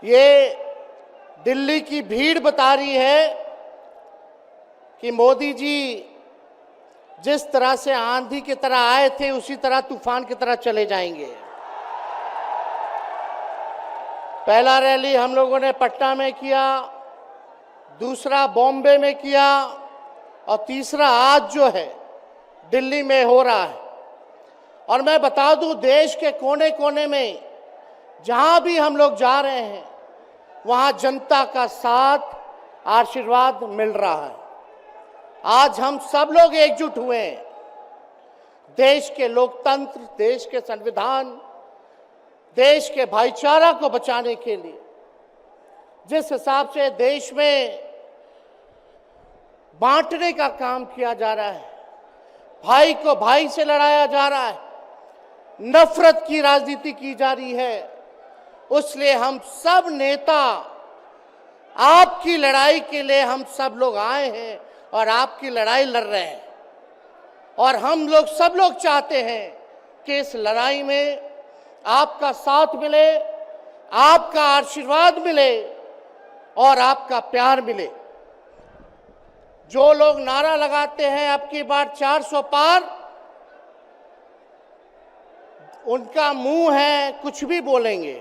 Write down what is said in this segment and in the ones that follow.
ये दिल्ली की भीड़ बता रही है कि मोदी जी जिस तरह से आंधी की तरह आए थे उसी तरह तूफान की तरह चले जाएंगे। पहला रैली हम लोगों ने पटना में किया, दूसरा बॉम्बे में किया और तीसरा आज जो है दिल्ली में हो रहा है। और मैं बता दूं, देश के कोने कोने में जहां भी हम लोग जा रहे हैं वहां जनता का साथ, आशीर्वाद मिल रहा है। आज हम सब लोग एकजुट हुए हैं देश के लोकतंत्र, देश के संविधान, देश के भाईचारा को बचाने के लिए। जिस हिसाब से देश में बांटने का काम किया जा रहा है, भाई को भाई से लड़ाया जा रहा है, नफरत की राजनीति की जा रही है, उसलिए हम सब नेता आपकी लड़ाई के लिए हम सब लोग आए हैं और आपकी लड़ाई लड़ रहे हैं। और हम लोग सब लोग चाहते हैं कि इस लड़ाई में आपका साथ मिले, आपका आशीर्वाद मिले और आपका प्यार मिले। जो लोग नारा लगाते हैं अब की बार 400 पार, उनका मुंह है कुछ भी बोलेंगे,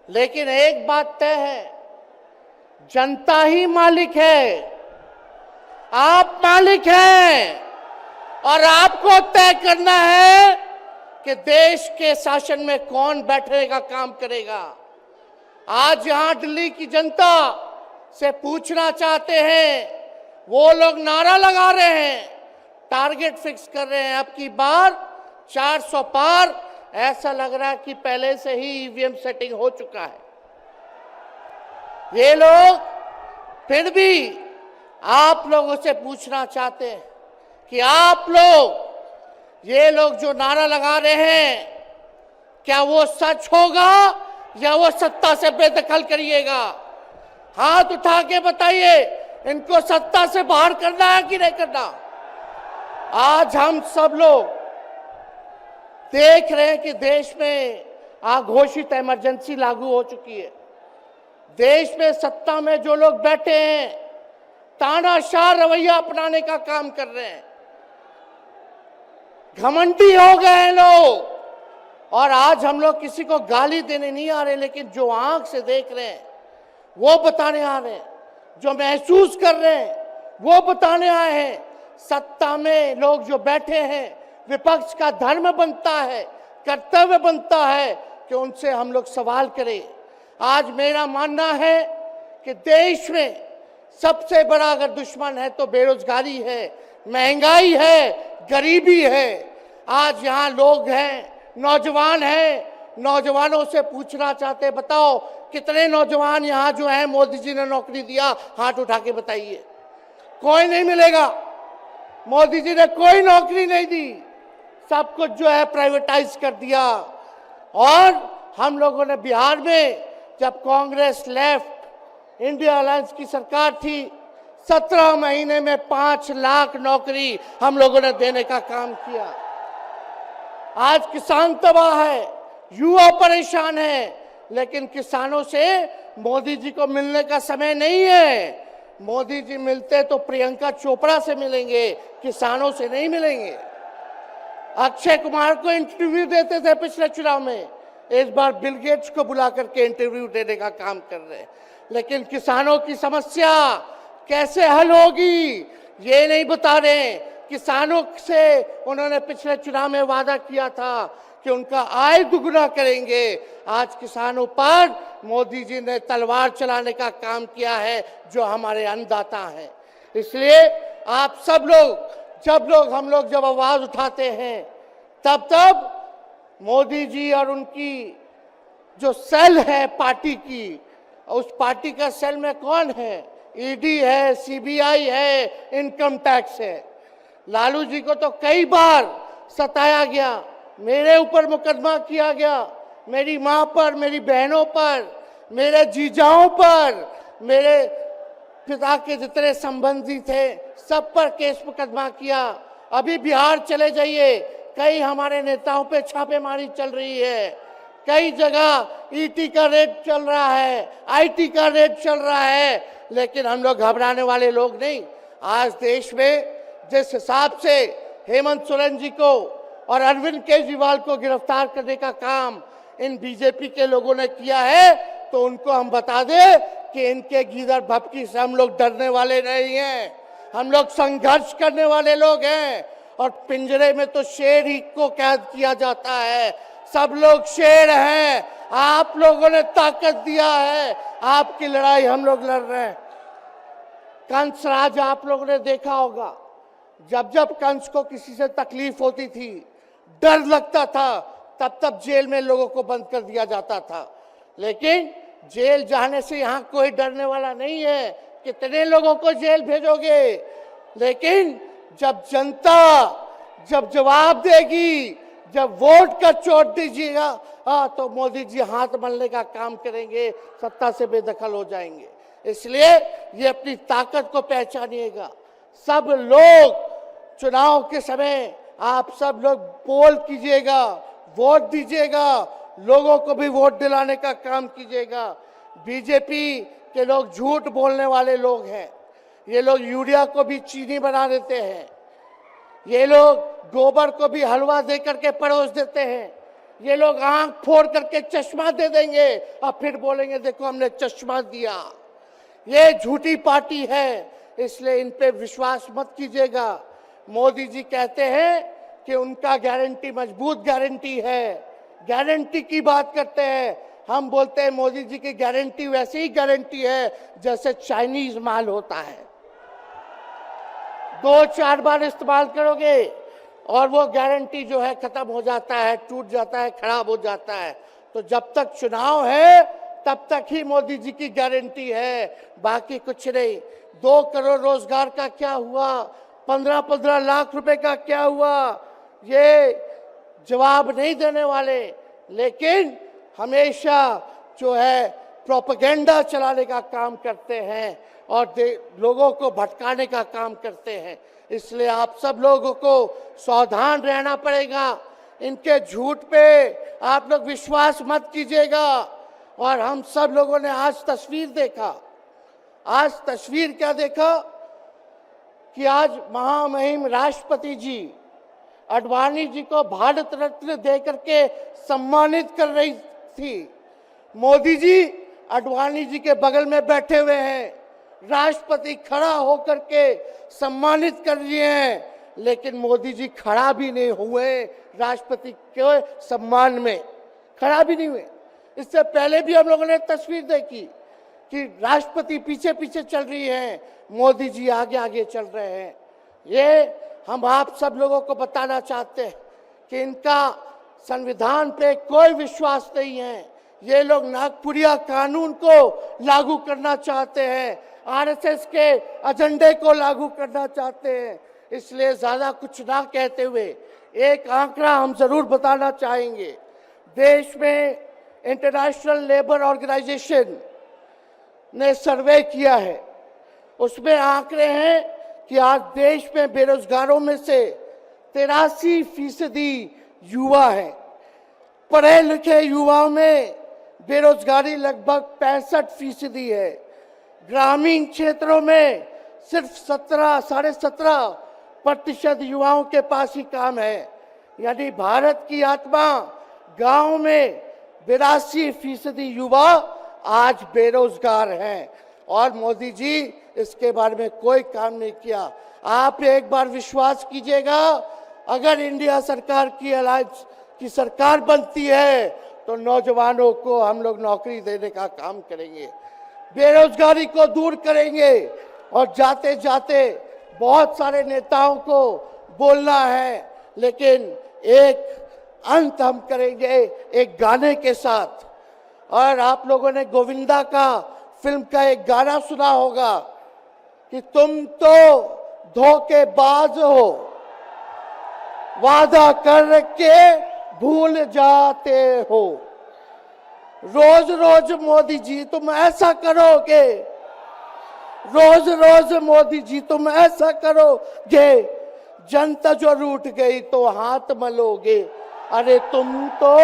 लेकिन एक बात तय है, जनता ही मालिक है, आप मालिक हैं और आपको तय करना है कि देश के शासन में कौन बैठने का काम करेगा। आज यहां दिल्ली की जनता से पूछना चाहते हैं, वो लोग नारा लगा रहे हैं, टारगेट फिक्स कर रहे हैं अब की बार 400 पार। ऐसा लग रहा है कि पहले से ही ईवीएम सेटिंग हो चुका है। ये लोग फिर भी आप लोगों से पूछना चाहते हैं कि आप लोग, ये लोग जो नारा लगा रहे हैं, क्या वो सच होगा या वो सत्ता से बेदखल करिएगा? हाथ उठा के बताइए, इनको सत्ता से बाहर करना है कि नहीं करना? आज हम सब लोग देख रहे हैं कि देश में अघोषित इमरजेंसी लागू हो चुकी है। देश में सत्ता में जो लोग बैठे हैं तानाशाह रवैया अपनाने का काम कर रहे हैं, घमंडी हो गए हैं लोग। और आज हम लोग किसी को गाली देने नहीं आ रहे, लेकिन जो आंख से देख रहे हैं वो बताने आ रहे हैं, जो महसूस कर रहे हैं वो बताने आए हैं। सत्ता में लोग जो बैठे हैं, विपक्ष का धर्म बनता है, कर्तव्य बनता है कि उनसे हम लोग सवाल करें। आज मेरा मानना है कि देश में सबसे बड़ा अगर दुश्मन है तो बेरोजगारी है, महंगाई है, गरीबी है। आज यहाँ लोग हैं, नौजवान हैं, नौजवानों से पूछना चाहते हैं, बताओ कितने नौजवान यहाँ जो हैं मोदी जी ने नौकरी दिया? हाथ उठा के बताइए। कोई नहीं मिलेगा। मोदी जी ने कोई नौकरी नहीं दी, सब कुछ जो है प्राइवेटाइज कर दिया। और हम लोगों ने बिहार में जब कांग्रेस लेफ्ट इंडिया अलायंस की सरकार थी, 17 महीने में 5 लाख नौकरी हम लोगों ने देने का काम किया। आज किसान तबाह है, युवा परेशान है, लेकिन किसानों से मोदी जी को मिलने का समय नहीं है। मोदी जी मिलते तो प्रियंका चोपड़ा से मिलेंगे, किसानों से नहीं मिलेंगे। अक्षय कुमार को इंटरव्यू देते थे पिछले चुनाव में, इस बार बिल गेट्स को बुला करके इंटरव्यू देने का काम कर रहे हैं। लेकिन किसानों की समस्या कैसे हल होगी ये नहीं बता रहे। किसानों से उन्होंने पिछले चुनाव में वादा किया था कि उनका आय दुगुना करेंगे। आज किसानों पर मोदी जी ने तलवार चलाने का काम किया है, जो हमारे अन्नदाता हैं। इसलिए आप सब लोग, हम लोग जब आवाज उठाते हैं तब मोदी जी और उनकी जो सेल है पार्टी की, उस पार्टी का सेल में कौन है? ईडी है, सीबीआई है, इनकम टैक्स है। लालू जी को तो कई बार सताया गया, मेरे ऊपर मुकदमा किया गया, मेरी मां पर, मेरी बहनों पर, मेरे जीजाओं पर, मेरे पिता के जितने संबंधी थे सब पर केस मुकदमा किया। अभी बिहार चले जाइए, कई हमारे नेताओं पे छापेमारी चल रही है। कई जगह ईटी का रेट चल रहा है, आईटी का रेट चल रहा है, लेकिन हम लोग घबराने वाले लोग नहीं। आज देश में जिस हिसाब से हेमंत सोरेन जी को और अरविंद केजरीवाल को गिरफ्तार करने का काम इन बीजेपी के लोगों ने किया है, तो उनको हम बता दें कि इनके गीदड़ भपकी से हम लोग डरने वाले नहीं हैं। हम लोग संघर्ष करने वाले लोग हैं। और पिंजरे में तो शेर ही को कैद किया जाता है। सब लोग शेर हैं। आप लोगों ने ताकत दिया है, आपकी लड़ाई हम लोग लड़ रहे हैं। कंस राज आप लोगों ने देखा होगा, जब जब कंस को किसी से तकलीफ होती थी, डर लगता था, तब तब जेल में लोगों को बंद कर दिया जाता था। लेकिन जेल जाने से यहाँ कोई डरने वाला नहीं है। कितने लोगों को जेल भेजोगे? लेकिन जब जनता जब जवाब देगी, जब वोट का चोट दीजिएगा, तो मोदी जी हाथ मलने का काम करेंगे, सत्ता से बेदखल हो जाएंगे। इसलिए ये अपनी ताकत को पहचानिएगा। सब लोग चुनाव के समय आप सब लोग पोल कीजिएगा, वोट दीजिएगा, लोगों को भी वोट दिलाने का काम कीजिएगा। बीजेपी के लोग झूठ बोलने वाले लोग हैं। ये लोग यूरिया को भी चीनी बना देते हैं। ये लोग गोबर को भी हलवा दे करके परोस देते हैं। ये लोग आंख फोड़ करके चश्मा दे देंगे और फिर बोलेंगे देखो हमने चश्मा दिया। ये झूठी पार्टी है, इसलिए इन पे विश्वास मत कीजिएगा। मोदी जी कहते हैं कि उनका गारंटी मजबूत गारंटी है, गारंटी की बात करते हैं। हम बोलते हैं मोदी जी की गारंटी वैसे ही गारंटी है जैसे चाइनीज माल होता है। 2-4 बार इस्तेमाल करोगे और वो गारंटी जो है खत्म हो जाता है, टूट जाता है, खराब हो जाता है। तो जब तक चुनाव है तब तक ही मोदी जी की गारंटी है, बाकी कुछ नहीं। 2 करोड़ रोजगार का क्या हुआ? 15-15 लाख रुपए का क्या हुआ? ये जवाब नहीं देने वाले, लेकिन हमेशा जो है प्रोपेगेंडा चलाने का काम करते हैं और लोगों को भटकाने का काम करते हैं। इसलिए आप सब लोगों को सावधान रहना पड़ेगा। इनके झूठ पे आप लोग विश्वास मत कीजिएगा। और हम सब लोगों ने आज तस्वीर देखा। आज तस्वीर क्या देखा कि आज महामहिम राष्ट्रपति जी आडवाणी जी को भारत रत्न देकर के सम्मानित कर रही थी। मोदी जी आडवाणी जी के बगल में बैठे हुए हैं, राष्ट्रपति खड़ा होकर के सम्मानित कर रहे हैं, लेकिन मोदी जी खड़ा भी नहीं हुए राष्ट्रपति के सम्मान में, खड़ा भी नहीं हुए। इससे पहले भी हम लोगों ने तस्वीर देखी कि राष्ट्रपति पीछे पीछे चल रही है, मोदी जी आगे आगे चल रहे हैं। ये हम आप सब लोगों को बताना चाहते हैं कि इनका संविधान पे कोई विश्वास नहीं है। ये लोग नागपुरिया कानून को लागू करना चाहते हैं, आरएसएस के एजेंडे को लागू करना चाहते हैं। इसलिए ज्यादा कुछ ना कहते हुए एक आंकड़ा हम जरूर बताना चाहेंगे। देश में इंटरनेशनल लेबर ऑर्गेनाइजेशन ने सर्वे किया है, उसमें आंकड़े हैं कि आज देश में बेरोजगारों में से 83% युवा हैं। पढ़े लिखे युवाओं में बेरोजगारी लगभग 65% है। ग्रामीण क्षेत्रों में सिर्फ 17.5% युवाओं के पास ही काम है। यानी भारत की आत्मा गांव में 82% युवा आज बेरोजगार हैं और मोदी जी इसके बारे में कोई काम नहीं किया। आप एक बार विश्वास कीजिएगा, अगर इंडिया सरकार की अलायंस की सरकार बनती है तो नौजवानों को हम लोग नौकरी देने का काम करेंगे, बेरोजगारी को दूर करेंगे। और जाते जाते बहुत सारे नेताओं को बोलना है, लेकिन एक अंत हम करेंगे एक गाने के साथ। और आप लोगों ने गोविंदा का फिल्म का एक गाना सुना होगा कि तुम तो धोखेबाज हो, वादा करके भूल जाते हो। रोज रोज मोदी जी तुम ऐसा करोगे, रोज रोज मोदी जी तुम ऐसा करोगे, जनता जो रूठ गई तो हाथ मलोगे। अरे तुम तो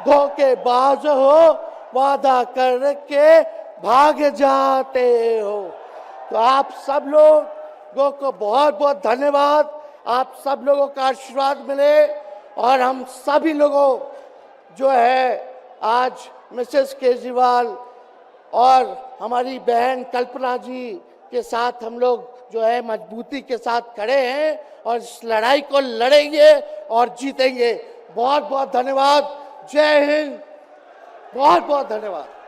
धोखेबाज हो, वादा करके भाग जाते हो। तो आप सब लोगों को बहुत बहुत धन्यवाद। आप सब लोगों का आशीर्वाद मिले और हम सभी लोगों जो है आज मिसेस केजरीवाल और हमारी बहन कल्पना जी के साथ हम लोग जो है मजबूती के साथ खड़े हैं और इस लड़ाई को लड़ेंगे और जीतेंगे। बहुत बहुत धन्यवाद। जय हिंद। बहुत बहुत धन्यवाद।